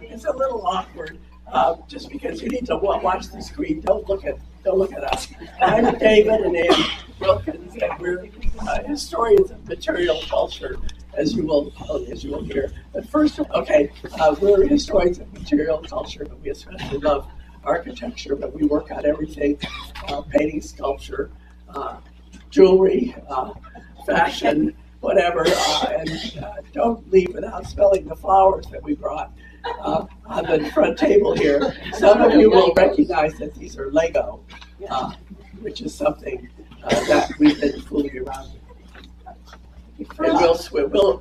It's a little awkward, just because you need to watch the screen. Don't look at us. I'm David and Ann Wilkins, and we're historians of material culture, as you will hear. But first, we're historians of material culture, but we especially love architecture. But we work on everything: painting, sculpture, jewelry, fashion, whatever, and don't leave without smelling the flowers that we brought on the front table here. Some of you will recognize that these are Lego, which is something that we've been fooling around with. And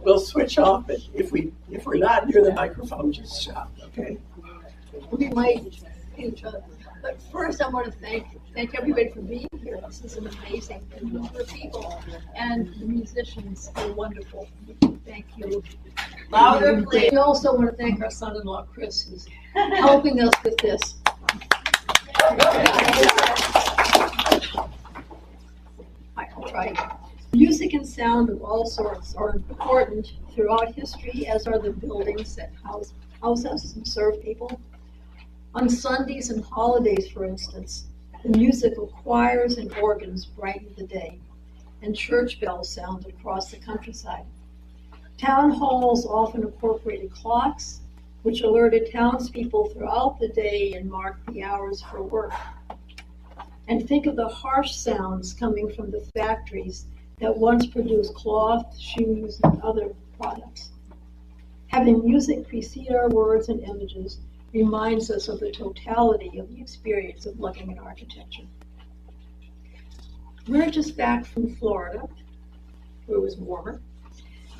we'll switch off, but if we're not near the microphone, just shout, okay? We might each other. But first, I want to thank everybody for being here. This is an amazing group of people, and the musicians are wonderful. Thank you. Louder, please. We also want to thank our son-in-law, Chris, who's helping us with this. I'll try. Music and sound of all sorts are important throughout history, as are the buildings that house us and serve people. On Sundays and holidays, for instance, the music of choirs and organs brightened the day, and church bells sounded across the countryside. Town halls often incorporated clocks, which alerted townspeople throughout the day and marked the hours for work. And think of the harsh sounds coming from the factories that once produced cloth, shoes, and other products. Having music precede our words and images reminds us of the totality of the experience of looking at architecture. We're just back from Florida, where it was warmer,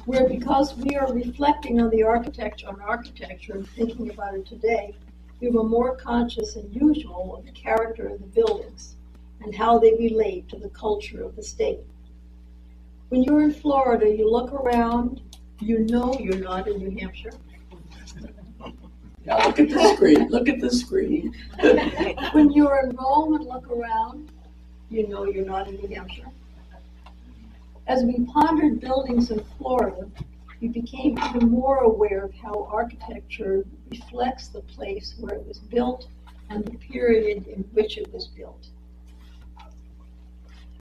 where because we are reflecting on architecture and thinking about it today, we were more conscious than usual of the character of the buildings and how they relate to the culture of the state. When you're in Florida, you look around, you know you're not in New Hampshire. Now look at the screen. Look at the screen. When you're in Rome and look around, you know you're not in New Hampshire. As we pondered buildings in Florida, we became even more aware of how architecture reflects the place where it was built and the period in which it was built,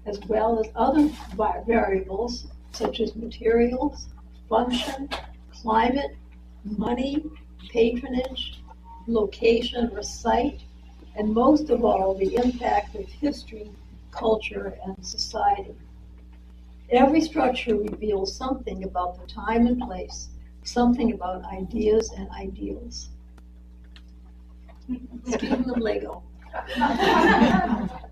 as well as other variables such as materials, function, climate, money, patronage, location or site, and most of all, the impact of history, culture, and society. Every structure reveals something about the time and place, something about ideas and ideals. Speaking of Lego,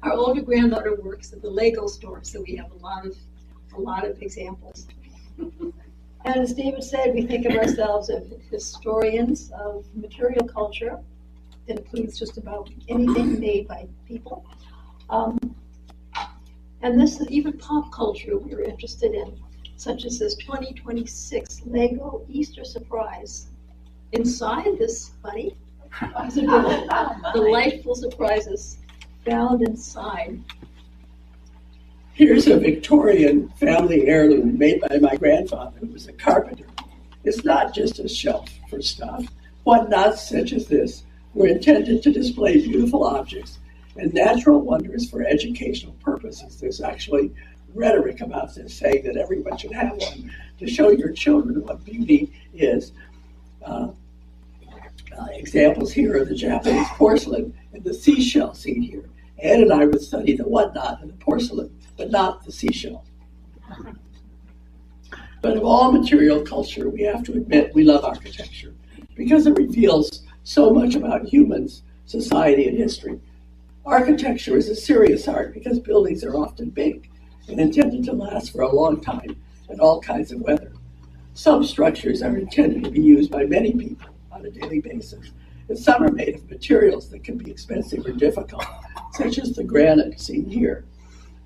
our older granddaughter works at the Lego store, so we have a lot of examples. And as David said, we think of ourselves as historians of material culture. That includes just about anything made by people. And this is even pop culture we were interested in, such as this 2026 Lego Easter surprise. Inside this bunny is a delightful surprises found inside. Here's a Victorian family heirloom made by my grandfather, who was a carpenter. It's not just a shelf for stuff. Whatnots such as this were intended to display beautiful objects and natural wonders for educational purposes. There's actually rhetoric about this, saying that everyone should have one to show your children what beauty is. Examples here are the Japanese porcelain and the seashell seen here. Ed and I would study the whatnot and the porcelain, but not the seashell. But of all material culture, we have to admit we love architecture because it reveals so much about humans, society, and history. Architecture is a serious art because buildings are often big and intended to last for a long time in all kinds of weather. Some structures are intended to be used by many people on a daily basis, and some are made of materials that can be expensive or difficult, such as the granite seen here.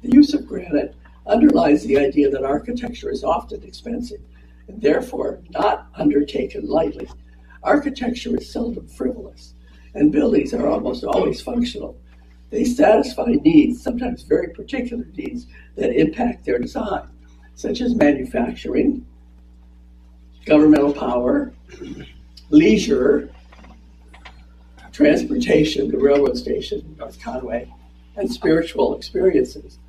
The use of granite underlies the idea that architecture is often expensive and therefore not undertaken lightly. Architecture is seldom frivolous, and buildings are almost always functional. They satisfy needs, sometimes very particular needs, that impact their design, such as manufacturing, governmental power, leisure, transportation, the railroad station in North Conway, and spiritual experiences.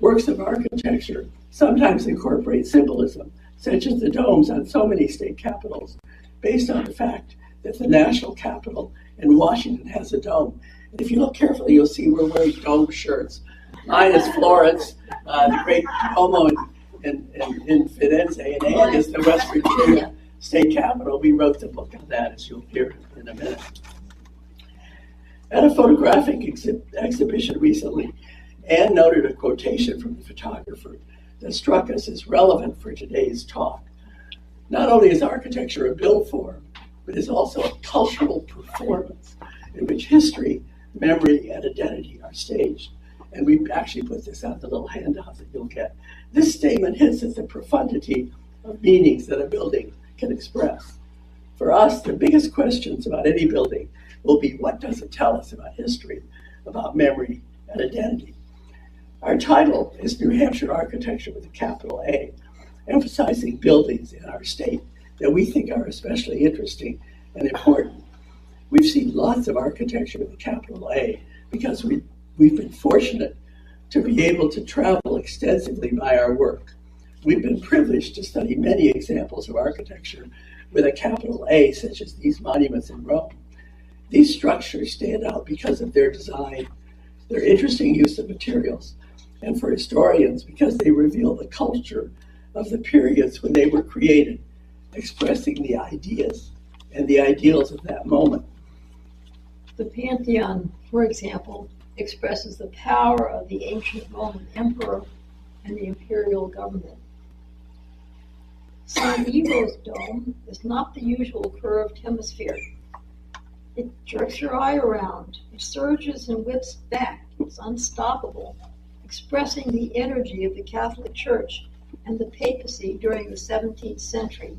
Works of architecture sometimes incorporate symbolism, such as the domes on so many state capitals, based on the fact that the national capital in Washington has a dome. And if you look carefully, you'll see we're wearing dome shirts. Mine is Florence, the great Duomo in Firenze, and Ann is the West Virginia state capital. We wrote the book on that, as you'll hear in a minute. At a photographic exhibition recently, Ann noted a quotation from the photographer that struck us as relevant for today's talk. Not only is architecture a build form, but is also a cultural performance in which history, memory, and identity are staged. And we actually put this on the little handout that you'll get. This statement hints at the profundity of meanings that a building can express. For us, the biggest questions about any building will be, what does it tell us about history, about memory, and identity? Our title is New Hampshire Architecture with a capital A, emphasizing buildings in our state that we think are especially interesting and important. We've seen lots of architecture with a capital A because we've been fortunate to be able to travel extensively by our work. We've been privileged to study many examples of architecture with a capital A, such as these monuments in Rome. These structures stand out because of their design, their interesting use of materials, and for historians, because they reveal the culture of the periods when they were created, expressing the ideas and the ideals of that moment. The Pantheon, for example, expresses the power of the ancient Roman emperor and the imperial government. San Ivo's dome is not the usual curved hemisphere. It jerks your eye around. It surges and whips back. It's unstoppable, expressing the energy of the Catholic Church and the papacy during the 17th century,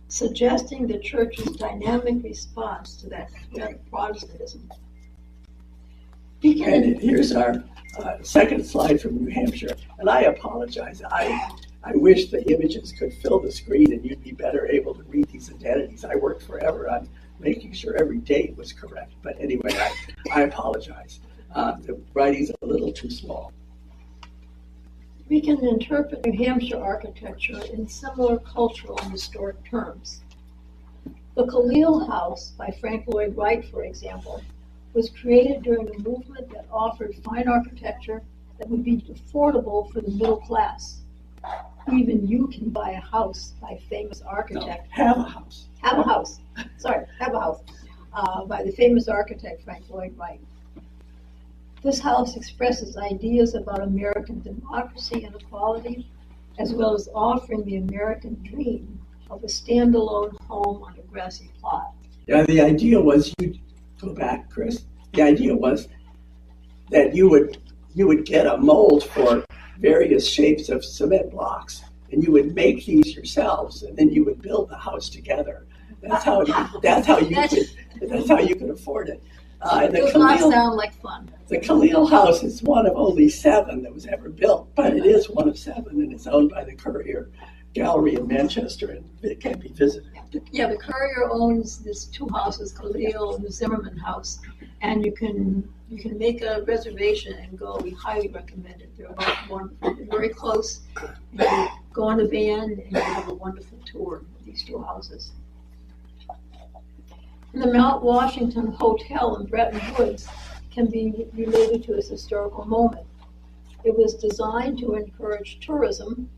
suggesting the Church's dynamic response to that threat of Protestantism. And here's our second slide from New Hampshire. And I apologize. I wish the images could fill the screen and you'd be better able to read these identities. I worked forever on making sure every date was correct. But anyway, I apologize. The writing's a little too small. We can interpret New Hampshire architecture in similar cultural and historic terms. The Khalil House by Frank Lloyd Wright, for example, was created during a movement that offered fine architecture that would be affordable for the middle class. Even you can buy a house by a famous architect. No, have a house. Have a house. Sorry, have a house by the famous architect Frank Lloyd Wright. This house expresses ideas about American democracy and equality, as well as offering the American dream of a standalone home on a grassy plot. Yeah, the idea was, go back, Chris. The idea was that you would get a mold for various shapes of cement blocks, and you would make these yourselves, and then you would build the house together. That's how you could afford it. It does not sound like fun. The Khalil House is one of only 7 that was ever built, but it is one of 7, and it's owned by the Currier Gallery in Manchester, and it can be visited. Yeah, the Currier owns these 2 houses, Khalil and the Zimmerman House, and you can make a reservation and go. We highly recommend it. They're both wonderful. They're very close. And you go in a van and you have a wonderful tour of these 2 houses. And the Mount Washington Hotel in Bretton Woods can be related to this historical moment. It was designed to encourage tourism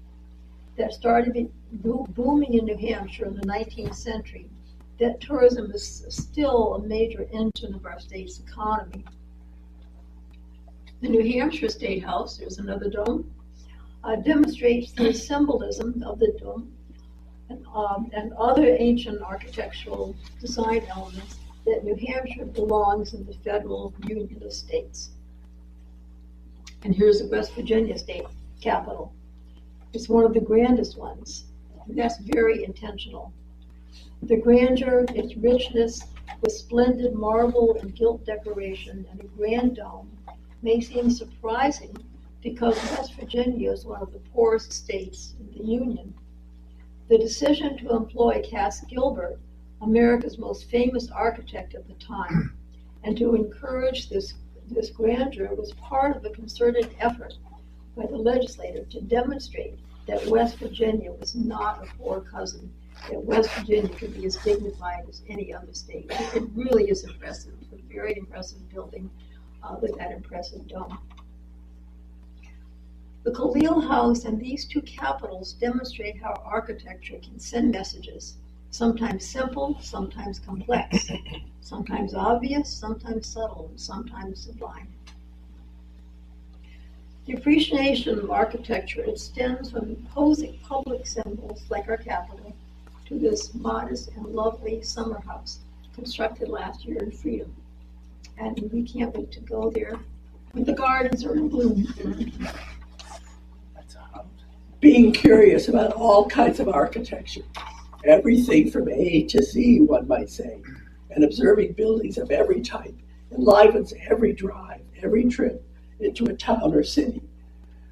that started booming in New Hampshire in the 19th century. That tourism is still a major engine of our state's economy. The New Hampshire State House, there's another dome, demonstrates the symbolism of the dome and other ancient architectural design elements that New Hampshire belongs in the federal union of states. And here's the West Virginia state capital. It's one of the grandest ones, and that's very intentional. The grandeur, its richness, with splendid marble and gilt decoration and a grand dome may seem surprising because West Virginia is one of the poorest states in the Union. The decision to employ Cass Gilbert, America's most famous architect at the time, And to encourage this grandeur was part of a concerted effort by the legislature to demonstrate that West Virginia was not a poor cousin, that West Virginia could be as dignified as any other state. It really is impressive. It's a very impressive building with that impressive dome. The Khalil House and these two capitals demonstrate how architecture can send messages, sometimes simple, sometimes complex, sometimes obvious, sometimes subtle, and sometimes sublime. The appreciation of architecture extends from imposing public symbols like our Capitol to this modest and lovely summer house constructed last year in Freedom. And we can't wait to go there when the gardens are in bloom. Being curious about all kinds of architecture, everything from A to Z, one might say, and observing buildings of every type enlivens every drive, every trip into a town or city.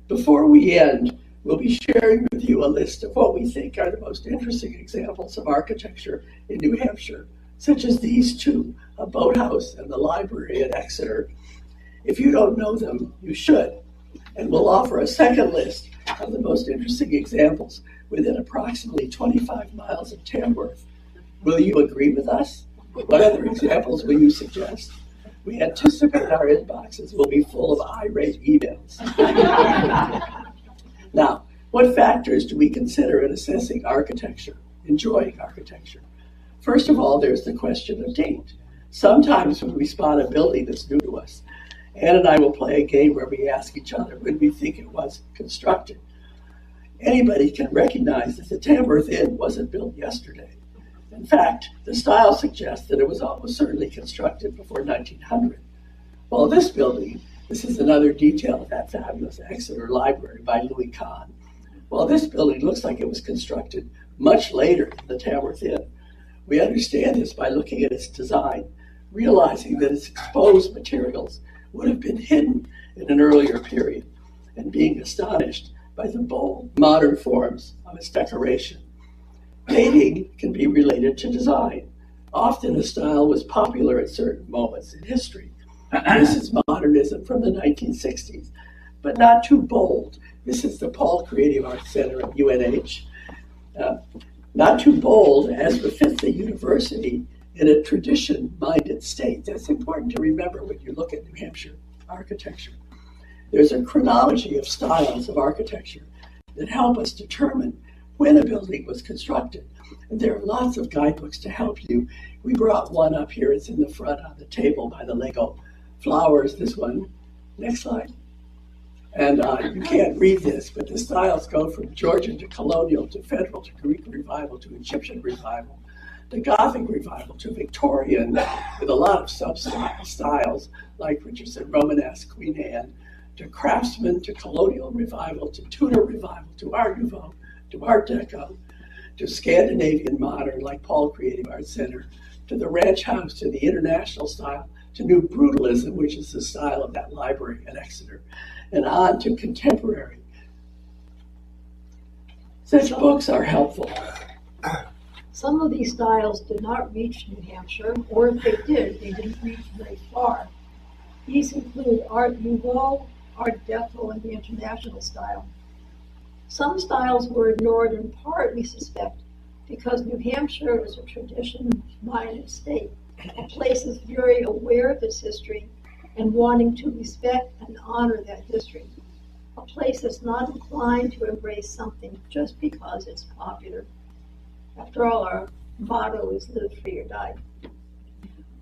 Before we end, we'll be sharing with you a list of what we think are the most interesting examples of architecture in New Hampshire, such as these two, a boathouse and the library at Exeter. If you don't know them, you should. And we'll offer a second list of the most interesting examples within approximately 25 miles of Tamworth. Will you agree with us? What other examples will you suggest? We anticipate our inboxes will be full of irate emails. Now, what factors do we consider in assessing architecture, enjoying architecture? First of all, there's the question of date. Sometimes when we spot a building that's new to us, Ann and I will play a game where we ask each other when we think it was constructed. Anybody can recognize that the Tamworth Inn wasn't built yesterday. In fact, the style suggests that it was almost certainly constructed before 1900. While this building, this is another detail of that fabulous Exeter Library by Louis Kahn. While this building looks like it was constructed much later than the Tamworth Inn, we understand this by looking at its design, realizing that its exposed materials would have been hidden in an earlier period, and being astonished by the bold, modern forms of its decoration. Dating can be related to design. Often a style was popular at certain moments in history. This is modernism from the 1960s, but not too bold. This is the Paul Creative Arts Center at UNH. Not too bold as befits the university in a tradition-minded state. That's important to remember when you look at New Hampshire architecture. There's a chronology of styles of architecture that help us determine when a building was constructed. And there are lots of guidebooks to help you. We brought one up here. It's in the front on the table by the Lego flowers, this one. Next slide. And you can't read this, but the styles go from Georgian to colonial to federal to Greek revival to Egyptian revival, to Gothic revival to Victorian, with a lot of sub-styles like Richardson, Romanesque, Queen Anne, to Craftsman, to colonial revival, to Tudor revival, to Art Nouveau, to Art Deco, to Scandinavian modern like Paul Creative Arts Center, to the ranch house, to the international style, to New Brutalism, which is the style of that library at Exeter, and on to contemporary. Such books are helpful. Some of these styles did not reach New Hampshire, or if they did, they didn't reach very far. These include Art Nouveau, Art Deco, and the international style. Some styles were ignored in part, we suspect, because New Hampshire is a tradition-minded state. A place is very aware of its history and wanting to respect and honor that history. A place that's not inclined to embrace something just because it's popular. After all, our motto is live free or die.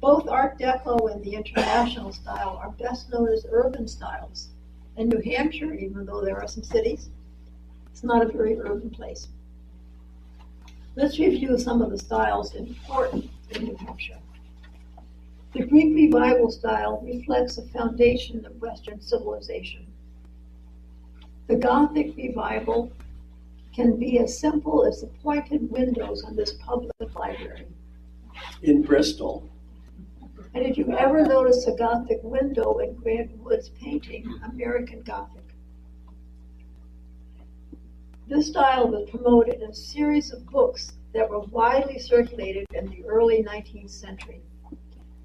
Both Art Deco and the international style are best known as urban styles. In New Hampshire, even though there are some cities, it's not a very urban place. Let's review some of the styles important in New Hampshire. The Greek Revival style reflects a foundation of Western civilization. The Gothic Revival can be as simple as the pointed windows on this public library. In Bristol. And if you ever notice a Gothic window in Grant Wood's painting, American Gothic. This style was promoted in a series of books that were widely circulated in the early 19th century.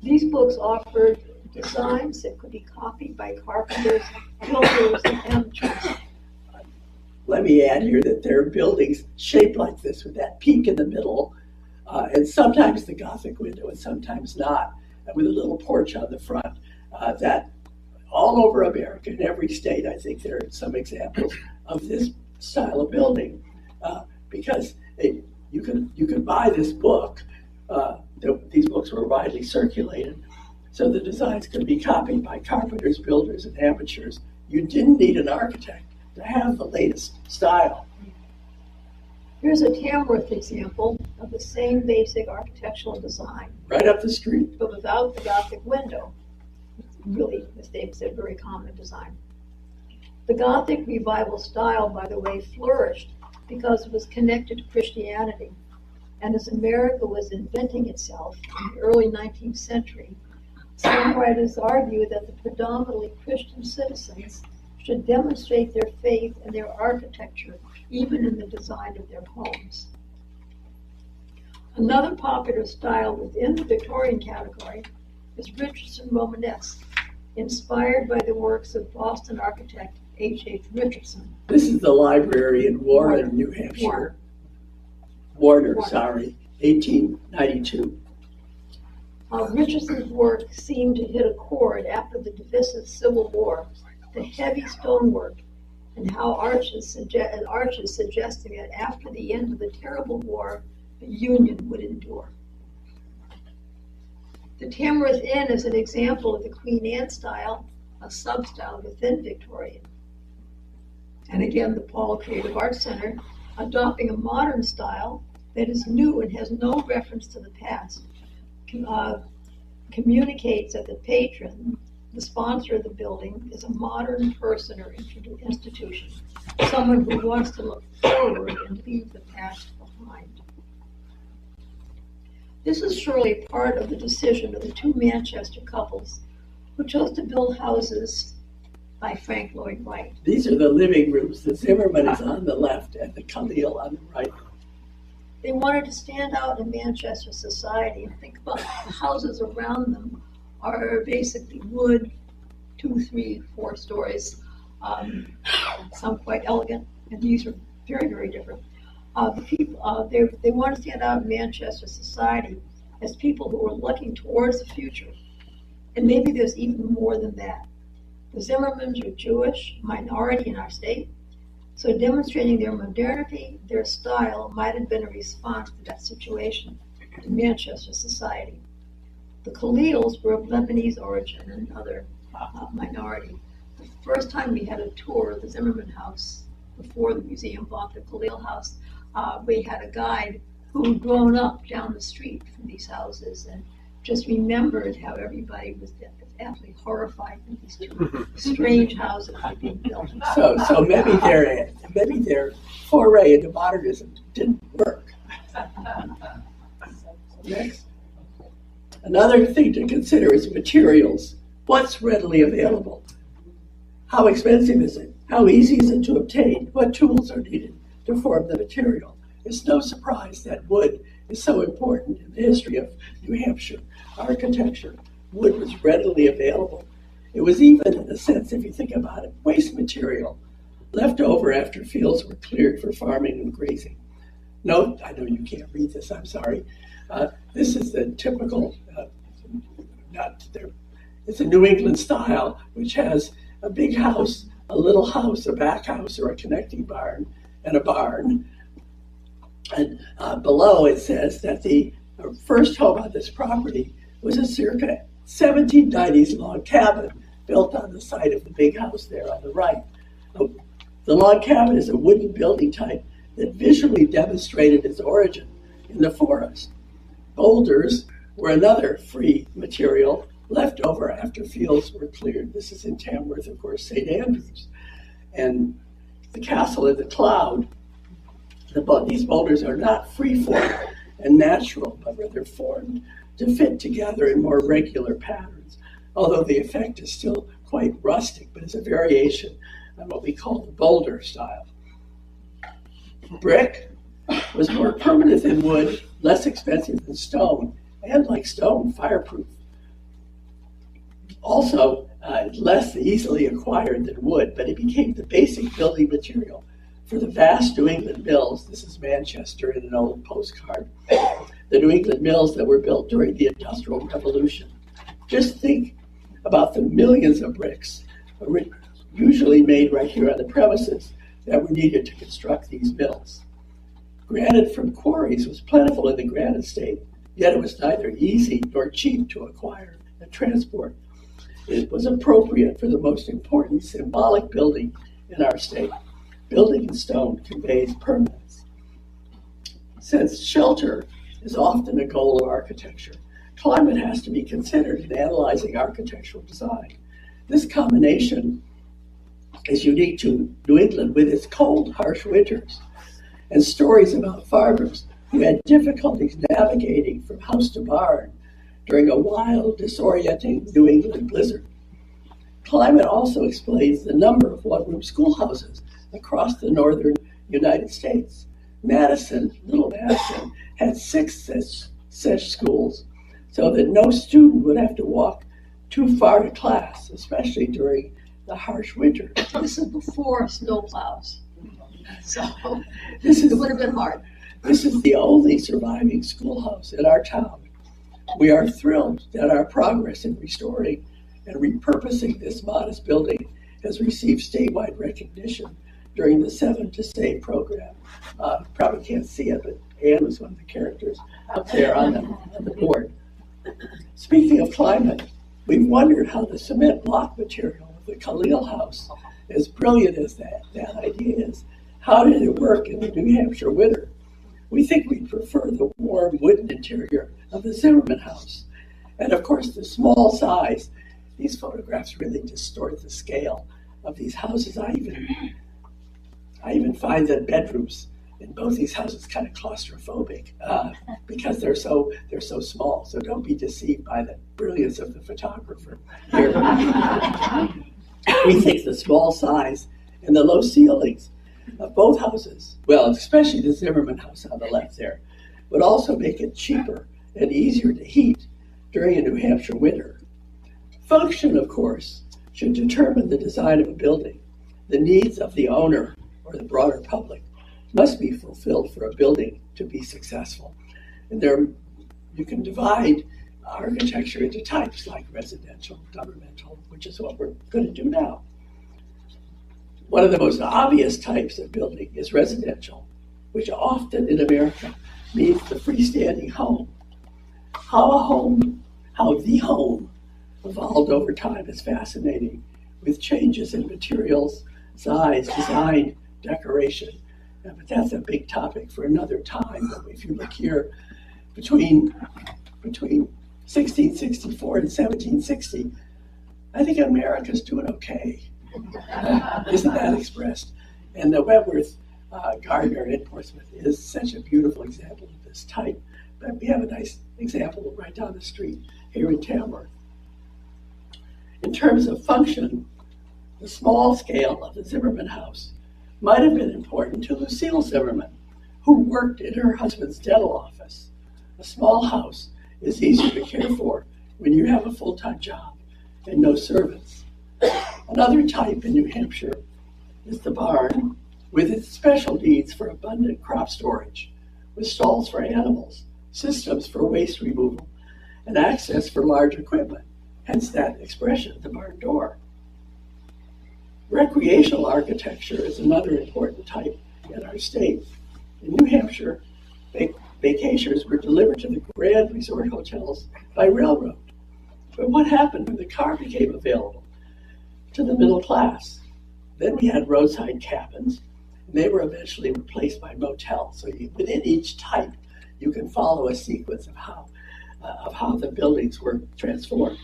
These books offered designs that could be copied by carpenters, builders, and amateurs. Let me add here that there are buildings shaped like this with that peak in the middle, and sometimes the Gothic window and sometimes not, and with a little porch on the front. That all over America, in every state, I think there are some examples of this style of building, because you can buy this book. These books were widely circulated, so the designs could be copied by carpenters, builders, and amateurs. You didn't need an architect to have the latest style. Here's a Tamworth example of the same basic architectural design. Right up the street. But without the Gothic window. Really, as Dave said, very common design. The Gothic revival style, by the way, flourished because it was connected to Christianity. And as America was inventing itself in the early 19th century, some writers argue that the predominantly Christian citizens should demonstrate their faith in their architecture, even in the design of their homes. Another popular style within the Victorian category is Richardson Romanesque, inspired by the works of Boston architect H.H. Richardson. This is the library in Warren, New Hampshire. Warner, 1892. Richardson's work seemed to hit a chord after the divisive Civil War. The heavy stonework and how arches suggesting that after the end of the terrible war, the Union would endure. The Tamworth Inn is an example of the Queen Anne style, a sub-style within Victorian. And again, the Paul Creative Arts Center, adopting a modern style that is new and has no reference to the past, communicates that the patron, the sponsor of the building, is a modern person or institution, someone who wants to look forward and leave the past behind. This is surely part of the decision of the two Manchester couples who chose to build houses by Frank Lloyd Wright. These are the living rooms. The Zimmerman is on the left and the Khalil on the right. They wanted to stand out in Manchester society and think about the houses around them are basically wood, 2, 3, 4 stories, some quite elegant, and these are very, very different. They want to stand out in Manchester society as people who are looking towards the future. And maybe there's even more than that. The Zimmermans are Jewish, minority in our state, so demonstrating their modernity, their style, might have been a response to that situation in Manchester society. The Khalils were of Lebanese origin, another minority. The first time we had a tour of the Zimmerman house, before the museum bought the Khalil house, we had a guide who had grown up down the street from these houses and just remembered how everybody was absolutely horrified at these two strange houses being built. So maybe their foray into modernism didn't work. Next. Another thing to consider is materials. What's readily available? How expensive is it? How easy is it to obtain? What tools are needed to form the material? It's no surprise that wood is so important in the history of New Hampshire architecture. Wood was readily available. It was even, in a sense, if you think about it, waste material left over after fields were cleared for farming and grazing. Note, I know you can't read this, I'm sorry. This is the typical, it's a New England style, which has a big house, a little house, a back house, or a connecting barn, and a barn. And below it says that the first home on this property was a circa 1790s log cabin built on the site of the big house there on the right. The log cabin is a wooden building type that visually demonstrated its origin in the forest. Boulders were another free material left over after fields were cleared. This is in Tamworth, of course, St. Andrews. And the castle in the cloud, these boulders are not free-form and natural, but rather formed to fit together in more regular patterns, although the effect is still quite rustic, but it's a variation on what we call the boulder style. Brick was more permanent than wood, less expensive than stone, and like stone, fireproof. Also, less easily acquired than wood, but it became the basic building material for the vast New England mills. This is Manchester in an old postcard. The New England mills that were built during the Industrial Revolution. Just think about the millions of bricks, usually made right here on the premises, that were needed to construct these mills. Granite from quarries was plentiful in the Granite State, yet it was neither easy nor cheap to acquire and transport. It was appropriate for the most important symbolic building in our state. Building in stone conveys permanence. Since shelter is often a goal of architecture, climate has to be considered in analyzing architectural design. This combination is unique to New England with its cold, harsh winters and stories about farmers who had difficulties navigating from house to barn during a wild, disorienting New England blizzard. Climate also explains the number of one-room schoolhouses across the northern United States. Little Madison, had 6 such schools, so that no student would have to walk too far to class, especially during the harsh winter. This is before snowplows, so It would have been hard. This is the only surviving schoolhouse in our town. We are thrilled that our progress in restoring and repurposing this modest building has received statewide recognition during the 7 to Save program. Probably can't see it, but Anne was one of the characters up there on the board. Speaking of climate, we've wondered how the cement block material of the Khalil House, as brilliant as that idea is, how did it work in the New Hampshire winter? We think we'd prefer the warm wooden interior of the Zimmerman House. And of course, the small size, these photographs really distort the scale of these houses. I even find that bedrooms in both these houses kind of claustrophobic because they're so small. So don't be deceived by the brilliance of the photographer here. We think the small size and the low ceilings of both houses, well, especially the Zimmerman house on the left there, would also make it cheaper and easier to heat during a New Hampshire winter. Function, of course, should determine the design of a building. The needs of the owner or the broader public must be fulfilled for a building to be successful. And you can divide architecture into types like residential, governmental, which is what we're going to do now. One of the most obvious types of building is residential, which often in America means the freestanding home. How the home evolved over time is fascinating, with changes in materials, size, design, decoration. But that's a big topic for another time. But if you look here, between 1664 and 1760, I think America's doing okay. Isn't that expressed? And the Wentworth Gardner in Portsmouth is such a beautiful example of this type. But we have a nice example right down the street here in Tamworth. In terms of function, the small scale of the Zimmerman house might have been important to Lucille Zimmerman, who worked in her husband's dental office. A small house is easier to care for when you have a full-time job and no servants. Another type in New Hampshire is the barn, with its special needs for abundant crop storage, with stalls for animals, systems for waste removal, and access for large equipment, hence that expression, the barn door. Recreational architecture is another important type in our state. In New Hampshire, vacationers were delivered to the grand resort hotels by railroad. But what happened when the car became available to the middle class? Then we had roadside cabins, and they were eventually replaced by motels. So within each type, you can follow a sequence of how the buildings were transformed.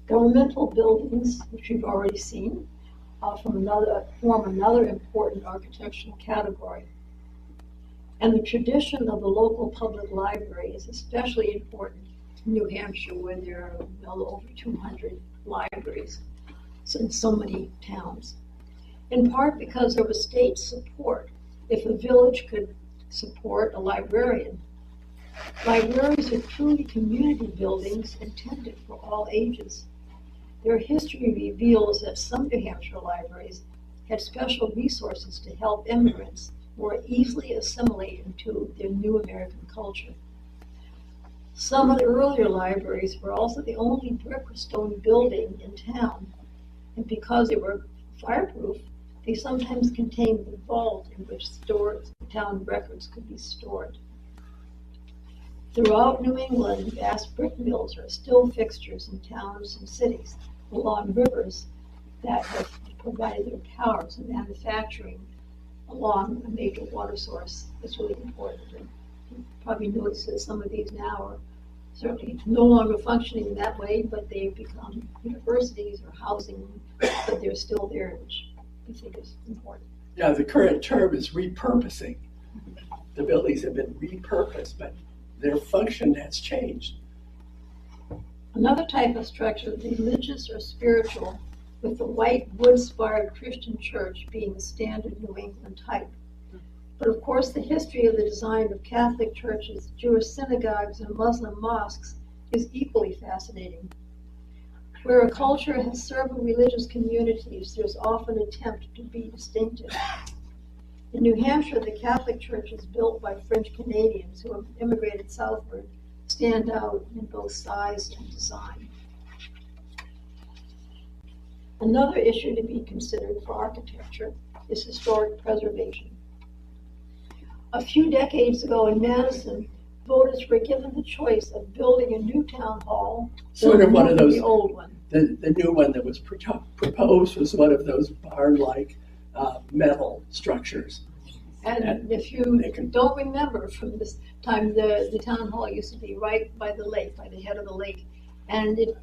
Governmental buildings, which we've already seen, form another important architectural category. And the tradition of the local public library is especially important in New Hampshire, where there are well over 200 libraries in so many towns. In part because there was state support. If a village could support a librarian, Libraries are truly community buildings intended for all ages. Their history reveals that some New Hampshire libraries had special resources to help immigrants more easily assimilate into their new American culture. Some of the earlier libraries were also the only brick or stone building in town, and because they were fireproof, they sometimes contained the vault in which town records could be stored. Throughout New England, vast brick mills are still fixtures in towns and cities along rivers that have provided their power to manufacturing along a major water source. It's really important. And you probably notice that some of these now are certainly no longer functioning in that way, but they've become universities or housing, but they're still there, which I think is important. Yeah, the current term is repurposing. The buildings have been repurposed, but their function has changed. Another type of structure, religious or spiritual, with the white wood-spired Christian church being the standard New England type. But of course, the history of the design of Catholic churches, Jewish synagogues, and Muslim mosques is equally fascinating. Where a culture has several religious communities, there's often an attempt to be distinctive. In New Hampshire, the Catholic churches built by French Canadians who have immigrated southward stand out in both size and design. Another issue to be considered for architecture is historic preservation. A few decades ago in Madison, voters were given the choice of building a new town hall Sort of one of those, the old one. The new one that was proposed was one of those barn-like metal structures. And if you don't remember from this time, the town hall used to be right by the lake, by the head of the lake. And you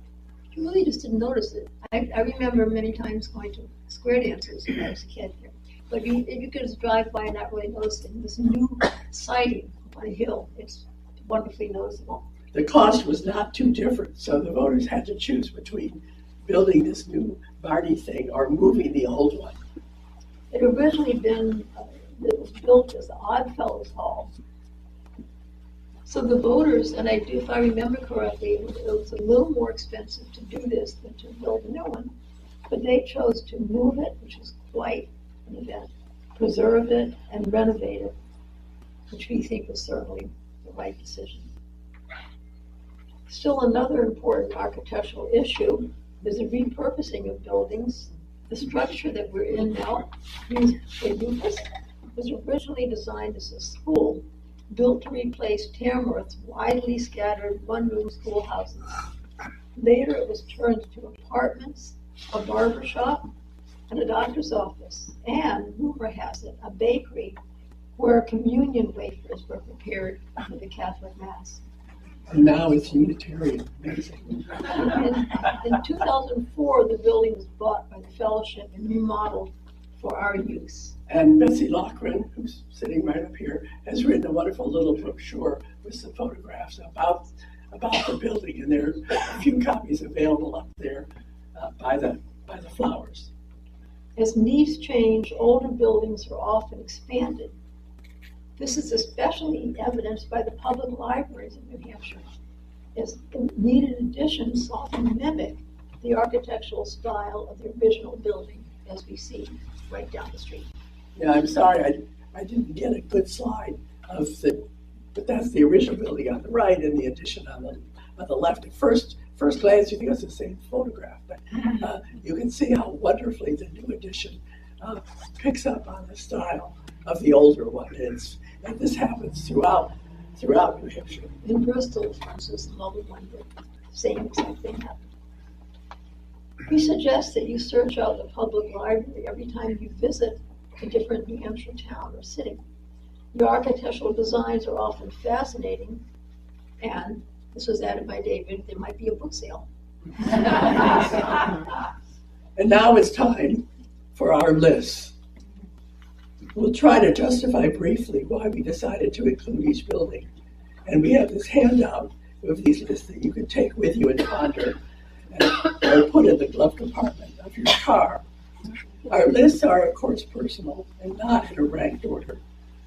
really just didn't notice it. I remember many times going to square dances when I was a kid here. But you could just drive by and not really notice it. This new siding on a hill, it's wonderfully noticeable. The cost was not too different, so the voters had to choose between building this new Barney thing or moving the old one. It had originally been, it was built as the Oddfellows Hall. So the voters, and if I remember correctly, it was a little more expensive to do this than to build a new one, but they chose to move it, which is quite an event, preserve it, and renovate it, which we think was certainly the right decision. Still, another important architectural issue is the repurposing of buildings. The structure that we're in now, was originally designed as a school built to replace Tamworth's widely scattered one-room schoolhouses. Later, it was turned to apartments, a barber shop, and a doctor's office, and, rumor has it, a bakery where communion wafers were prepared for the Catholic Mass. And now it's Unitarian. Amazing. In 2004, the building was bought by the Fellowship and remodeled for our use. And Betsy Loughran, who's sitting right up here, has written a wonderful little brochure with some photographs about the building, and there are a few copies available up there by the flowers. As needs change, older buildings are often expanded. This is especially evidenced by the public libraries in New Hampshire, as needed additions often mimic the architectural style of the original building, as we see right down the street. Yeah, I'm sorry, I didn't get a good slide but that's the original building on the right and the addition on the left. At first glance, you think it's the same photograph, but you can see how wonderfully the new addition picks up on the style of the older one. And this happens throughout New Hampshire. In Bristol, for instance, the old one, the same exact thing happened. We suggest that you search out the public library every time you visit a different New Hampshire town or city. The architectural designs are often fascinating, and this was added by David, there might be a book sale. And now it's time for our list. We'll try to justify briefly why we decided to include each building. And we have this handout of these lists that you can take with you and ponder and put in the glove compartment of your car. Our lists are, of course, personal and not in a ranked order.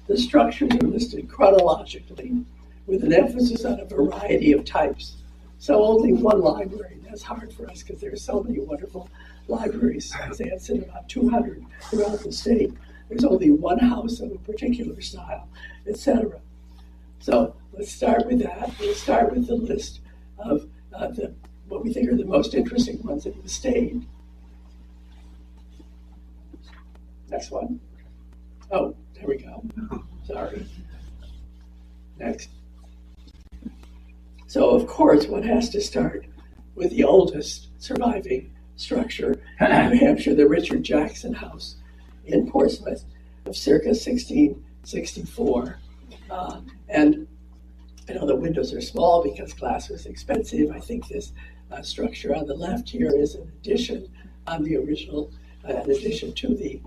The structures are listed chronologically with an emphasis on a variety of types. So only one library. That's hard for us because there are so many wonderful libraries. As I had said, about 200 throughout the state. There's only one house of a particular style, etc. So let's start with that. We'll start with the list of what we think are the most interesting ones in the state. Next one. Oh, there we go. Sorry. Next. So, of course, one has to start with the oldest surviving structure in New Hampshire, the Richard Jackson House in Portsmouth of circa 1664. And I know the windows are small because glass was expensive. I think this structure on the left here is an addition on the original, in addition to the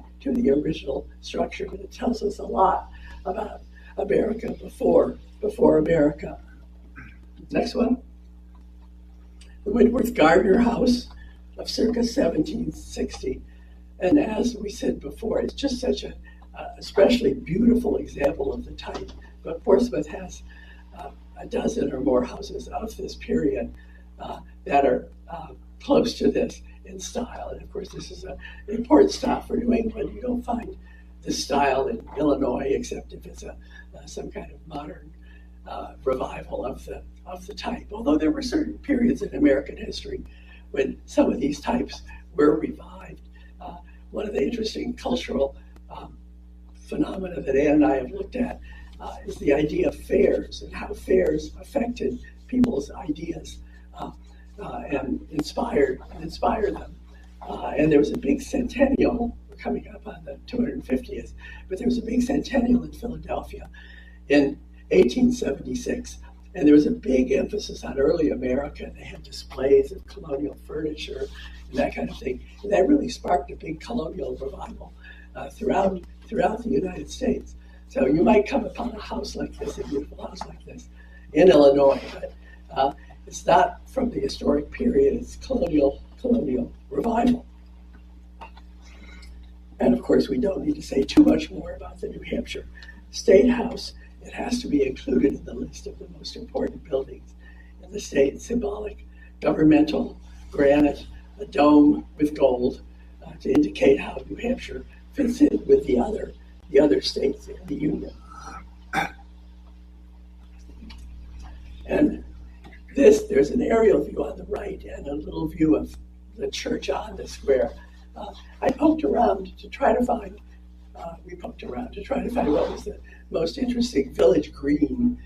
original structure, but it tells us a lot about America before America. Next one. The Wentworth Gardner House of circa 1760. And as we said before, it's just such a especially beautiful example of the type. But Portsmouth has a dozen or more houses of this period that are close to this in style. And of course, this is an important style for New England. You don't find this style in Illinois, except if it's some kind of modern revival of the type. Although there were certain periods in American history when some of these types were revived. One of the interesting cultural phenomena that Ann and I have looked at is the idea of fairs and how fairs affected people's ideas and inspired them. And there was a big centennial, we're coming up on the 250th, but there was a big centennial in Philadelphia in 1876. And there was a big emphasis on early America. They had displays of colonial furniture and that kind of thing. And that really sparked a big colonial revival throughout the United States. So you might come upon a house like this, a beautiful house like this, in Illinois, but it's not from the historic period. It's colonial revival. And of course, we don't need to say too much more about the New Hampshire State House. It has to be included in the list of the most important buildings in the state. Symbolic, governmental, granite, a dome with gold to indicate how New Hampshire fits in with the other states in the Union. And there's an aerial view on the right and a little view of the church on the square. I poked around to try to find, what was the most interesting village green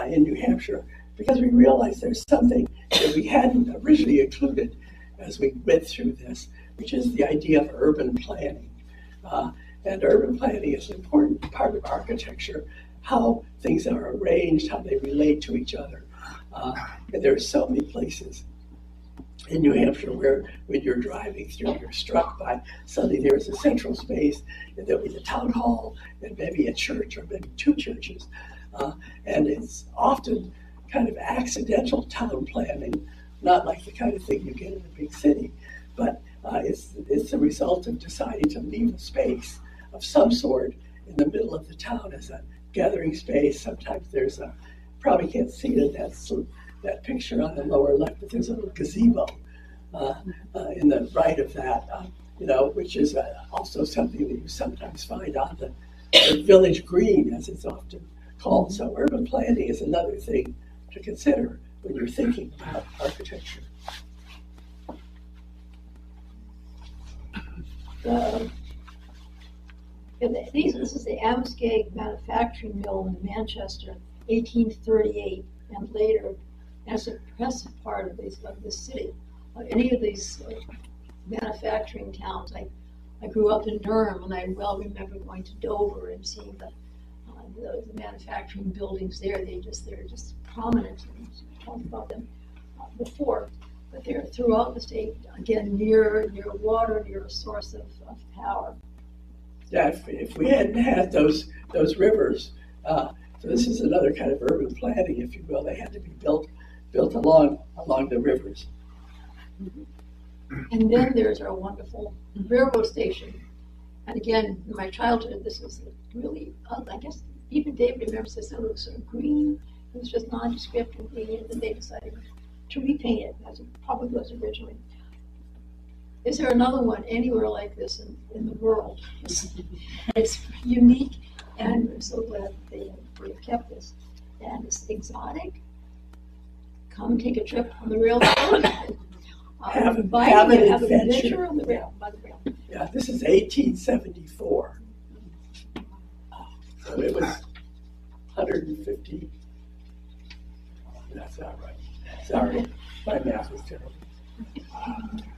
in New Hampshire, because we realized there's something that we hadn't originally included as we went through this, which is the idea of urban planning. And urban planning is an important part of architecture, how things are arranged, how they relate to each other. And there are so many places in New Hampshire where when you're driving through, you're struck by suddenly there's a central space, and there'll be the town hall, and maybe a church, or maybe two churches. And it's often kind of accidental town planning, not like the kind of thing you get in a big city, but it's the result of deciding to leave a space of some sort in the middle of the town as a gathering space. Sometimes there's probably can't see it, that picture on the lower left, but there's a little gazebo in the right of that, which is also something that you sometimes find on the village green, as it's often called. So urban planning is another thing to consider when you're thinking about architecture. This is the Amskeg Manufacturing Mill in Manchester, 1838, and later as a progressive part of this city. Any of these manufacturing towns, I grew up in Durham, and I well remember going to Dover and seeing the manufacturing buildings there. They're just prominent. I talked about them before, but they're throughout the state. Again, near water, near a source of power. Yeah, if we hadn't had those rivers, so this is another kind of urban planning, if you will. They had to be built along the rivers. And then there's our wonderful railroad station. And again, in my childhood, this was really, I guess even David remembers this, it was sort of green It was just nondescript, and they decided to repaint it as it probably was originally. Is there another one anywhere like this in the world? It's unique, and I'm so glad they've kept this. And it's exotic. Come take a trip on the railroad. Have an have an adventure. adventure on the rail, by the rail. Yeah, this is 1874. So it was 150. That's not right. Sorry, my math is terrible.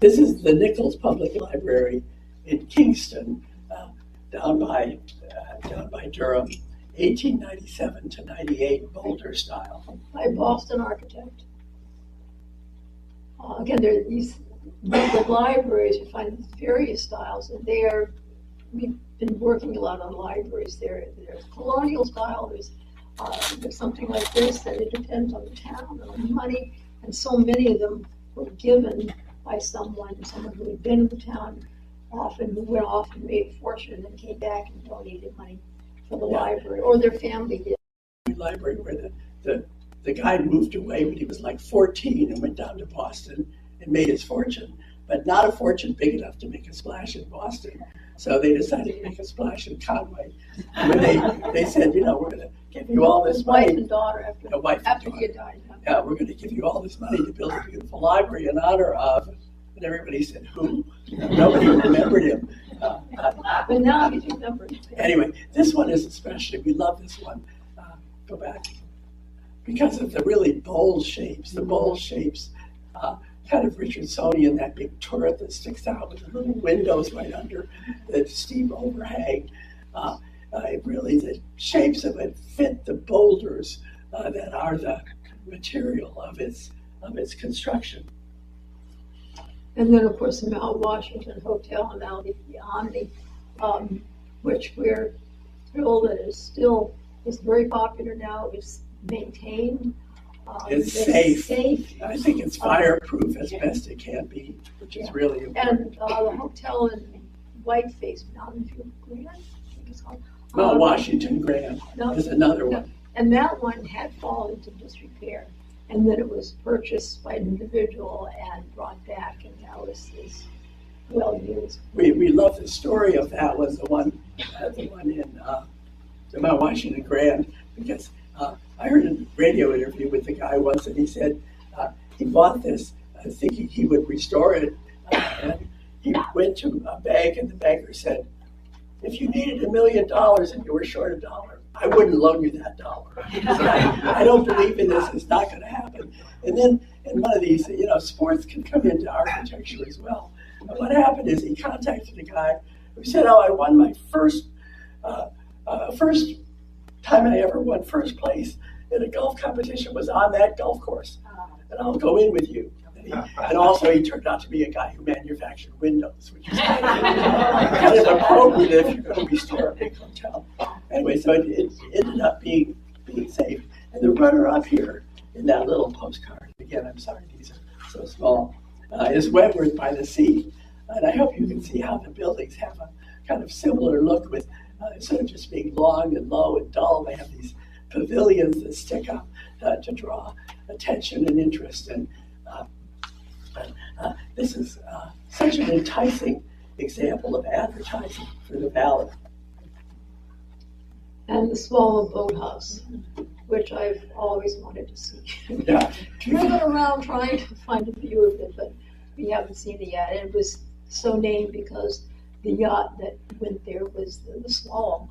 This is the Nichols Public Library in Kingston, down by Durham, 1897 to 98, Boulder style. By Boston architect. Again, there are these the libraries. You find various styles, and we've been working a lot on libraries. There's colonial style. There's something like this, and it depends on the town and on the money. And so many of them were given by someone who had been in the town, who went off and made a fortune, and then came back and donated money for the library, or their family did. Library where the guy moved away when he was like 14 and went down to Boston and made his fortune, but not a fortune big enough to make a splash in Boston. So they decided to make a splash in Conway. When they said, we're going to give you all this money. Wife and daughter after he had died. Yeah, we're going to give you all this money to build a beautiful library in honor of, and everybody said, who? Nobody remembered him. But now he's remembered. Anyway, this one is especially, we love this one. Go back. Because of the really bold shapes, kind of Richardsonian, that big turret that sticks out with the little windows right under the steep overhang. Really, the shapes of it fit the boulders that are the material of its construction. And then, of course, the Mount Washington Hotel and now the Omni, which we're thrilled that is very popular now. It's maintained. It's safe. I think it's fireproof as best it can be, which is really important. And the hotel in Whiteface, Mountain View Grand, I think it's called. Mount Washington Grand is another one. And that one had fallen into disrepair. And then it was purchased by an individual and brought back, and now is well used. We love the story of that was the one in the Mount Washington Grand, because I heard a radio interview with the guy once, and he said he bought this thinking he would restore it, and he went to a bank, and the banker said, if you needed $1 million and you were short $1, I wouldn't loan you that $1. I don't believe in this. It's not going to happen. And then in one of these, sports can come into architecture as well. And what happened is he contacted a guy who said, I won my first time I ever won first place in a golf competition was on that golf course. And I'll go in with you. And also he turned out to be a guy who manufactured windows, which is kind of appropriate if you're going to restore a big hotel. Anyway, so it ended up being safe. And the runner-up here in that little postcard, again, I'm sorry these are so small, is Wentworth by the Sea. And I hope you can see how the buildings have a kind of similar look with instead of just being long and low and dull, they have these pavilions that stick up to draw attention and interest. And this is such an enticing example of advertising for the valley. And the Swallow Boathouse, which I've always wanted to see. Yeah. Driven around trying to find a view of it, but we haven't seen it yet. And it was so named because the yacht that went there was the Swallow.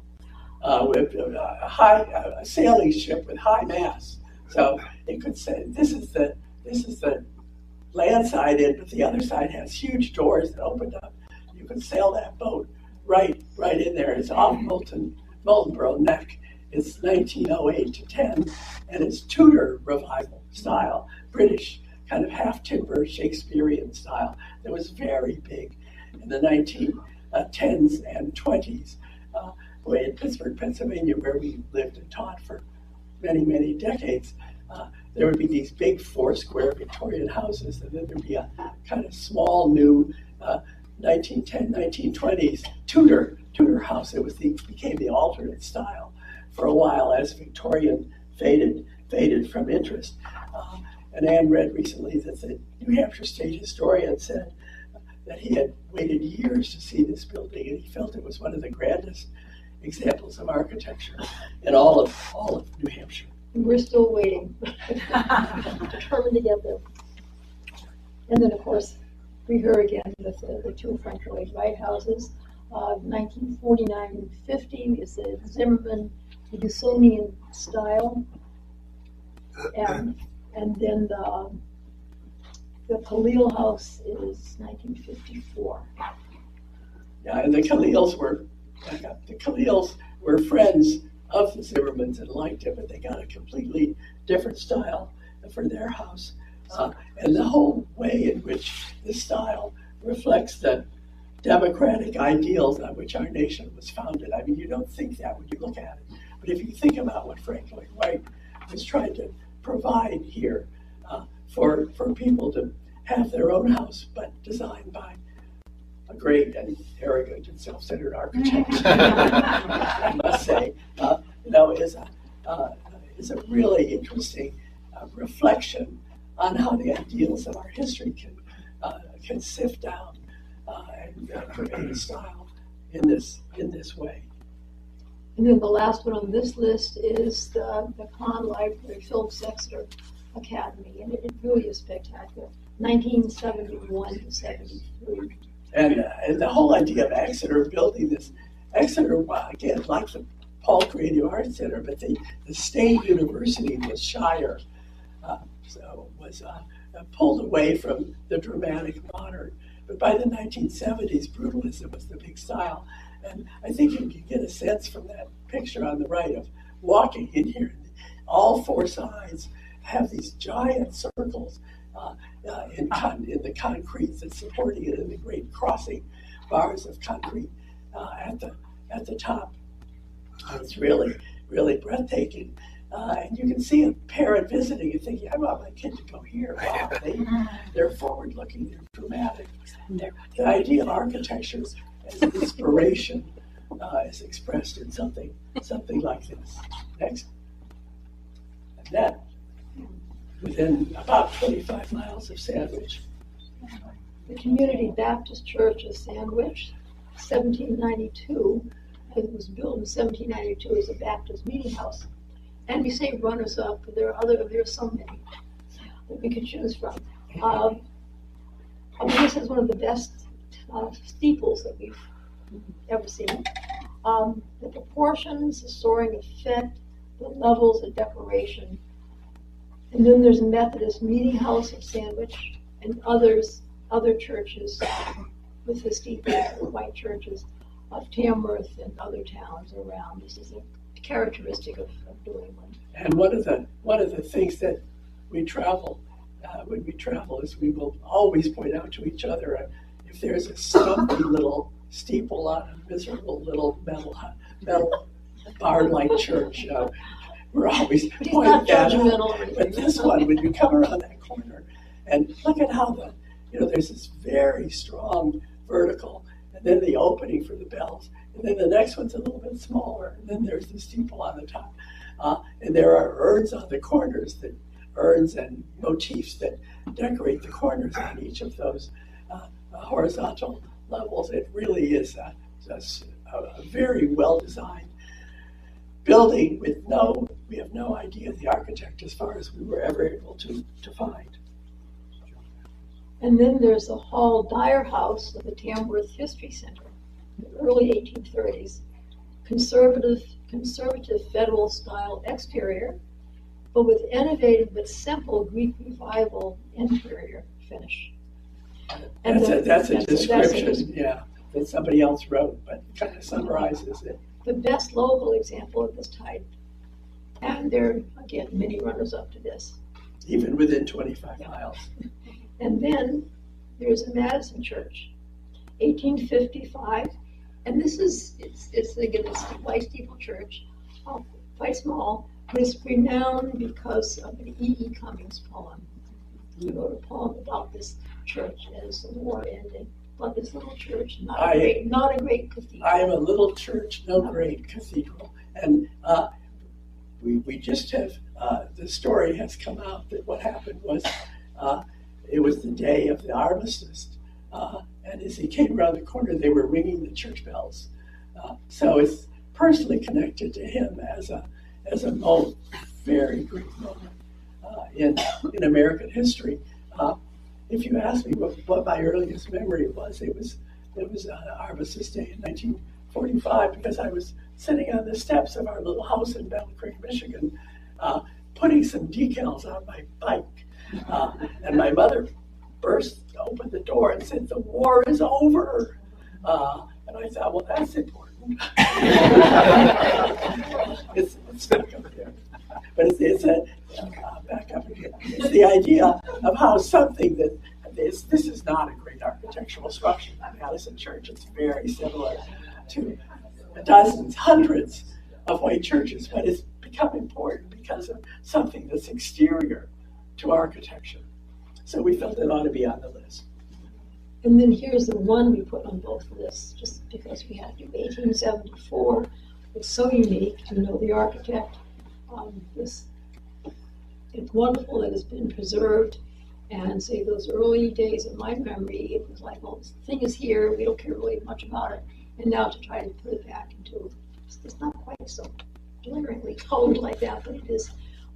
With a sailing ship with high masts. So it could say this is the land side end, but the other side has huge doors that opened up. You could sail that boat right in there. It's off Moultonborough Neck. It's 1908 to 10, and it's Tudor revival style, British kind of half timber Shakespearean style that was very big in the 1910s and 20s. In Pittsburgh, Pennsylvania, where we lived and taught for many, many decades, there would be these big 4-square Victorian houses, and then there'd be a kind of small, new 1910, 1920s Tudor house. It became the alternate style for a while as Victorian faded faded from interest. And Anne read recently that the New Hampshire state historian said that he had waited years to see this building, and he felt it was one of the grandest examples of architecture in all of New Hampshire. We're still waiting, determined to get there. And then, of course, we hear again with the two French White houses, 1949 and 50 is the Zimmerman, the Usonian style, and then the Khalil house is 1954. Yeah, and the Khalils were friends of the Zimmermans and liked it, but they got a completely different style for their house. And the whole way in which this style reflects the democratic ideals on which our nation was founded. I mean, you don't think that when you look at it. But if you think about what Frank Lloyd Wright was trying to provide here for people to have their own house, but designed by a great and arrogant and self-centered architect, I must say, is a really interesting reflection on how the ideals of our history can sift down and create a style in this way. And then the last one on this list is the Kahn Library Phillips Exeter Academy, and it really is spectacular. 1971 to 73. And the whole idea of Exeter building this, Exeter, again, like the Paul Creative Arts Center, but the State University was shyer, so was pulled away from the dramatic modern. But by the 1970s, brutalism was the big style. And I think you can get a sense from that picture on the right of walking in here. All four sides have these giant circles in the concrete that's supporting it, and the great crossing bars of concrete at the top. It's really, really breathtaking. And you can see a parent visiting and thinking, I want my kid to go here. Wow, they're forward-looking, they're dramatic. The idea of architecture as inspiration is expressed in something like this. Next. And that, within about 25 miles of Sandwich. The Community Baptist Church of Sandwich, 1792. It was built in 1792 as a Baptist meeting house. And we say runners-up, but there are so many that we could choose from. This is one of the best steeples that we've ever seen. The proportions, the soaring effect, the levels, the decoration. And then there's a Methodist meeting house of Sandwich and other churches with the steeples, the white churches of Tamworth and other towns around. This is a characteristic of doing one. And one of the things that we travel when we travel is we will always point out to each other if there's a stumpy little steeple on a miserable little metal barn-like church. We're always pointing that out. But this one, when you come around that corner and look at how there's this very strong vertical, and then the opening for the bells. And then the next one's a little bit smaller, and then there's the steeple on the top. And there are urns on the corners, urns and motifs that decorate the corners on each of those horizontal levels. It really is a very well-designed building we have no idea of the architect as far as we were ever able to find. And then there's the Hall Dyer House of the Tamworth History Center. Early 1830s, conservative federal style exterior, but with innovative but simple Greek revival interior finish. And that's a description, that somebody else wrote, but kind of summarizes it. The best local example of this type, and there are again many runners up to this. Even within 25 miles. And then there's a Madison Church, 1855. And it's again, this white steeple church, quite small, but it's renowned because of an E.E. Cummings poem. He wrote a poem about this church as the war ended. But this little church, not a great cathedral. I am a little church, no great cathedral. And we just have, the story has come out that what happened was it was the day of the armistice. And as he came around the corner, they were ringing the church bells. So it's personally connected to him as a very great moment in American history. If you ask me what my earliest memory was, it was Armistice Day in 1945, because I was sitting on the steps of our little house in Battle Creek, Michigan, putting some decals on my bike, and my mother opened the door and said, "The war is over." And I thought, well, that's important. it's back up here. But it's back up again. It's the idea of how something that this is not a great architectural structure. Madison Church, it's very similar to dozens, hundreds of white churches, but it's become important because of something that's exterior to architecture. So we felt it ought to be on the list. And then here's the one we put on both lists, just because we had to. 1874 was so unique. You know, the architect. It's wonderful that it's been preserved. And say those early days of my memory, it was like, well, this thing is here. We don't care really much about it. And now to try to put it back into, it's not quite so glaringly colored like that, but it is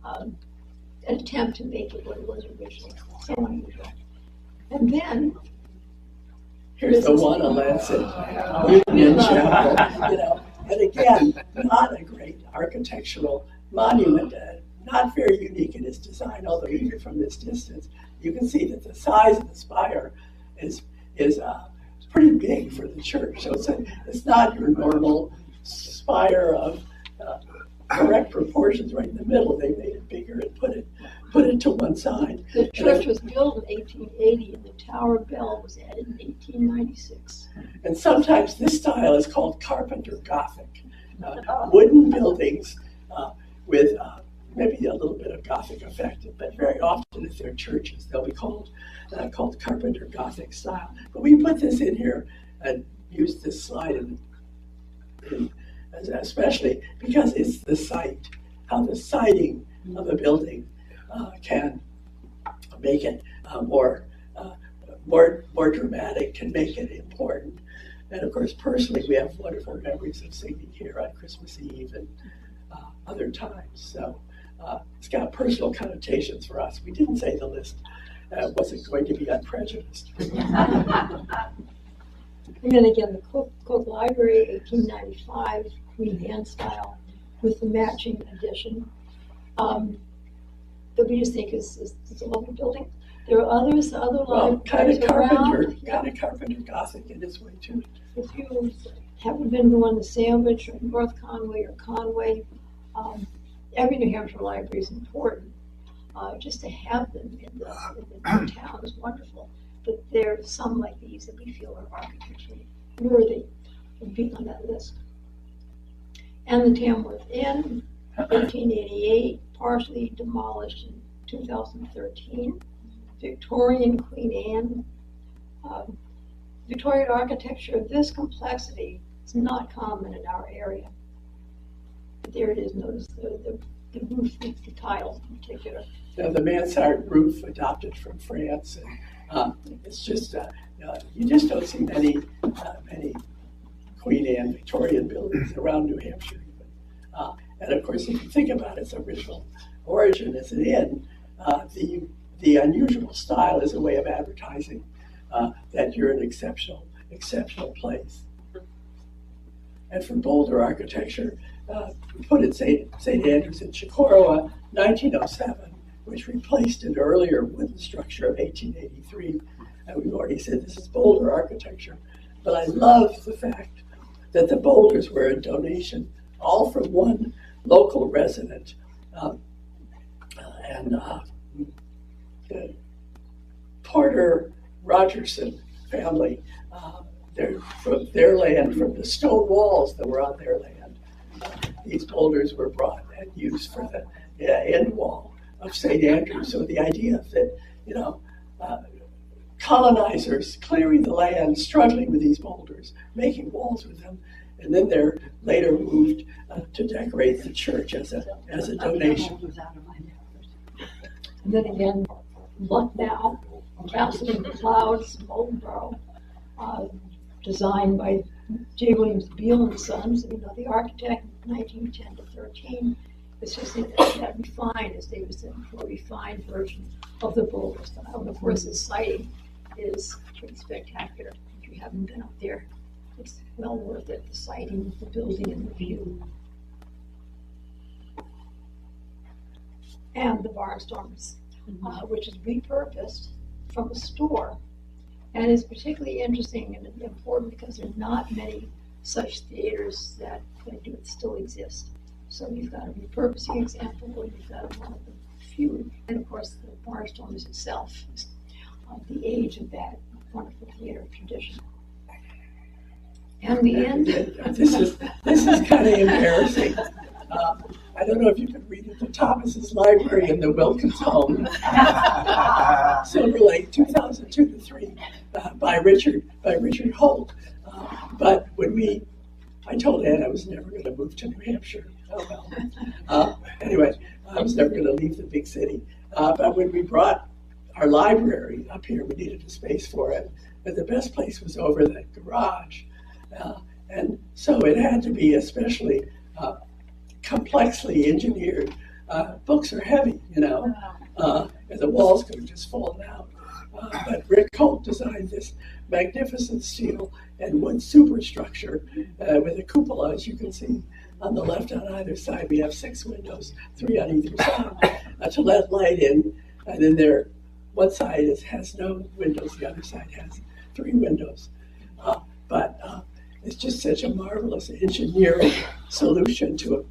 an attempt to make it what it was originally. So unusual. And then here's the one on Lancet Union Chapel, you know, and again, not a great architectural monument, not very unique in its design, although even from this distance, you can see that the size of the spire is pretty big for the church. So it's not your normal spire of correct proportions right in the middle. They made it bigger and put it to one side. The church was built in 1880 and the tower bell was added in 1896. And sometimes this style is called Carpenter Gothic. Wooden buildings with maybe a little bit of Gothic effect, but very often if they're churches, they'll be called Carpenter Gothic style. But we put this in here and used this slide especially because it's the site, how the siting of a building can make it more dramatic, can make it important. And of course, personally, we have wonderful memories of singing here on Christmas Eve and other times. So it's got personal connotations for us. We didn't say the list wasn't going to be unprejudiced. And then again, the Cook Library, 1895, Queen Anne style, with the matching addition. That we just think is a lovely building. There are others, other libraries kind of around. Carpenter Gothic in its way too. If you haven't been to one in Sandwich or North Conway or Conway, every New Hampshire library is important. Just to have them in the town is wonderful. But there are some like these that we feel are architecturally worthy of being on that list. And the Tamworth Inn, 1888, partially demolished in 2013. Victorian Queen Anne. Victorian architecture of this complexity is not common in our area. But there it is. Notice the roof, the tile in particular. Now, the mansard roof adopted from France, and it's just you just don't see many Queen Anne Victorian buildings around New Hampshire. And of course, if you think about its original origin as an inn, the unusual style is a way of advertising that you're an exceptional place. And for bolder architecture, we put in St. Andrews in Chicorowa, 1907, which replaced an earlier wooden structure of 1883. And we've already said this is bolder architecture. But I love the fact that the boulders were a donation, all from one local resident. The Porter Rogerson family, from their land, from the stone walls that were on their land, these boulders were brought and used for the end wall of St. Andrews. So the idea that, colonizers clearing the land, struggling with these boulders, making walls with them, and then they're later moved to decorate the church as a donation. And then again, Lucknow, Castle in the Clouds, Moultonborough, designed by J. Williams Beale and Sons, the architect, 1910 to 13. It's just that refined, as David said before, refined version of the Boulder style. And of course, the sighting is pretty spectacular. If you haven't been up there, it's well worth it, the sighting, the building, and the view. And the Barnstormers, which is repurposed from a store. And it's particularly interesting and important because there are not many such theaters that still exist. So you've got a repurposing example, or you've got one of the few. And of course, the Barnstormers itself is the age of that wonderful theater tradition. And the end. This is kind of embarrassing. I don't know if you could read it. The Thomas's Library in the Wilkins home, Silver Lake, 2002 to 3, by Richard Holt. But when I told Ann I was never going to move to New Hampshire. Oh well. Anyway, I was never going to leave the big city. But when we brought our library up here, we needed a space for it. But the best place was over the garage. And so it had to be especially complexly engineered. Books are heavy, and the walls could have just fallen out. But Rick Holt designed this magnificent steel and wood superstructure with a cupola, as you can see on the left on either side. We have 6 windows, 3 on either side, to let light in. And then one side has no windows, the other side has 3 windows. But it's just such a marvelous engineering solution to a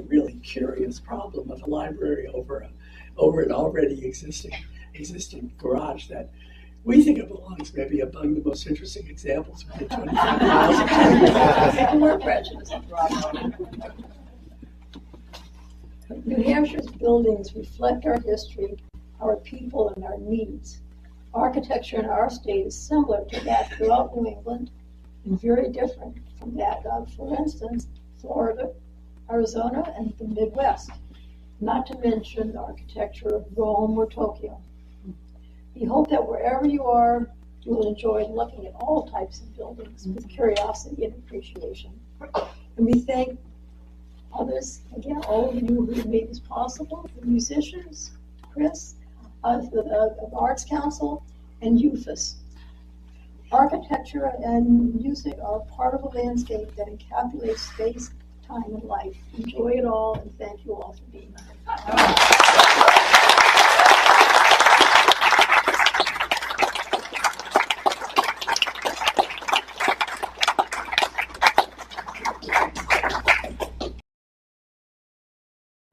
really curious problem of a library over an already existing garage that we think it belongs maybe among the most interesting examples within 25 miles of Tamworth. We're prejudiced. New Hampshire's buildings reflect our history, our people, and our needs. Architecture in our state is similar to that throughout New England and very different from that of, for instance, Florida, Arizona, and the Midwest, not to mention the architecture of Rome or Tokyo. We hope that wherever you are, you will enjoy looking at all types of buildings with curiosity and appreciation. And we thank others, again, all of you who have made this possible, the musicians, Chris, the Arts Council, and UFAS. Architecture and music are part of a landscape that encapsulates space, time, and life. Enjoy it all, and thank you all for being here.